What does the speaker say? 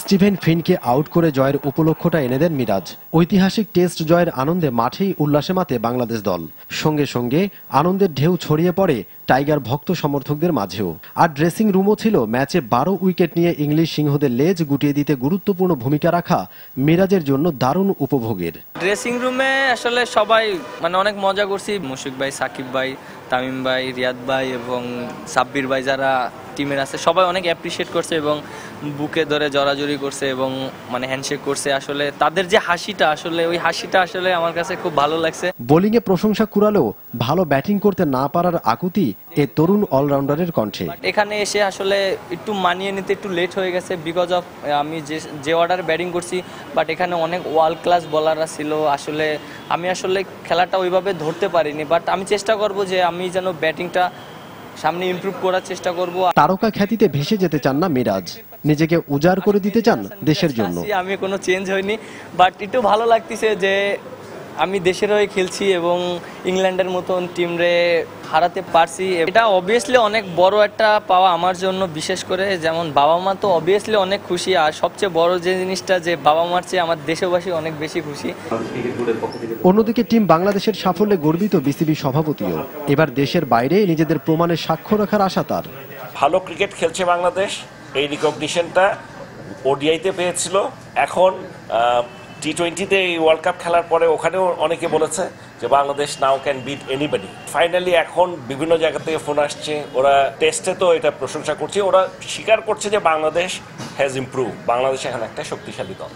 Steven ফিনকে out করে জয়ের উপলক্ষটা এনে দেন মিরাজ। ঐতিহাসিক টেস্ট জয়ের আনন্দে মাঠেই উল্লাসে মাতে বাংলাদেশ দল। সঙ্গে সঙ্গে আনন্দের ঢেউ ছড়িয়ে পড়ে টাইগার ভক্ত সমর্থকদের মাঝেও। আর ড্রেসিং রুমও ছিল ম্যাচে 12 উইকেট নিয়ে ইংলিশ সিংহদের লেজ গুটিয়ে দিতে গুরুত্বপূর্ণ ভূমিকা রাখা মিরাজের জন্য দারুণ উপভোগের। ড্রেসিং রুমে আসলে সবাই অনেক মজা করছি। মুশফিক ভাই, সাকিব ভাই, তামিম ভাই, রিয়াদ ভাই এবং সাব্বির ভাই যারা টিমের আছে সবাই অনেক অ্যাপ্রিশিয়েট করছে এবং বুকে ধরে জড়াজড়ি করছে এবং হ্যান্ডশেক করছে। আসলে তাদের যে হাসিটা, আসলে ওই হাসিটা আসলে আমার কাছে খুব ভালো লাগছে। বোলিংয়ে প্রশংসা কুড়ালেও ভালো ব্যাটিং করতে না পারার আকুতি এ তরুণ অলরাউন্ডারের কণ্ঠে। এখানে এসে আসলে একটু মানিয়ে নিতে একটু লেট হয়ে গেছে বিকজ অফ আমি যে অর্ডারে ব্যাটিং করছি, বাট এখানে অনেক ওয়ার্ল্ড ক্লাস বোলাররা ছিল। আসলে আমি খেলাটা ওইভাবে ধরতে পারিনি, বাট আমি চেষ্টা করব যে আমি যেন ব্যাটিংটা সামনে ইমপ্রুভ করার চেষ্টা করব। তারকা খ্যাতিতে ভেসে যেতে চান না মিরাজ, নিজেকে উজাড় করে দিতে চান দেশের জন্য। আমি কোনো চেঞ্জ হয়নি, বাট একটু ভালো লাগতেছে যে আমি দেশের হয়ে খেলছি এবং ইংল্যান্ডের মতন টিমরে হারাতে পারছি। এটা অবভিয়াসলি অনেক বড় একটা পাওয়া আমার জন্য, বিশেষ করে যেমন বাবা মা তো অবভিয়াসলি অনেক খুশি, আর সবচেয়ে বড় যে জিনিসটা যে বাবা মার চেয়ে আমার দেশবাসী অনেক বেশি খুশি। অন্যদিকে টিম বাংলাদেশের সাফল্যে গর্বিত বিসিবি সভাপতিও। এবার দেশের বাইরে নিজেদের প্রমাণের সাক্ষ্য রাখার আশা তার। ভালো ক্রিকেট খেলছে বাংলাদেশ, এই রিকগনিশনটা ওডিআইতে পেয়েছিল। এখন টি20তে এই ওয়ার্ল্ড কাপ খেলার পরে ওখানেও অনেকে বলেছে যে Bangladesh now can bit anybody. Finally এখন বিভিন্ন জায়গা থেকে ফোন আসছে, ওরা টেস্টে তো এটা প্রশংসা করছে, ওরা স্বীকার করছে যে বাংলাদেশ হ্যাজ ইমপ্রুভ, বাংলাদেশ এখন একটা শক্তিশালী দল।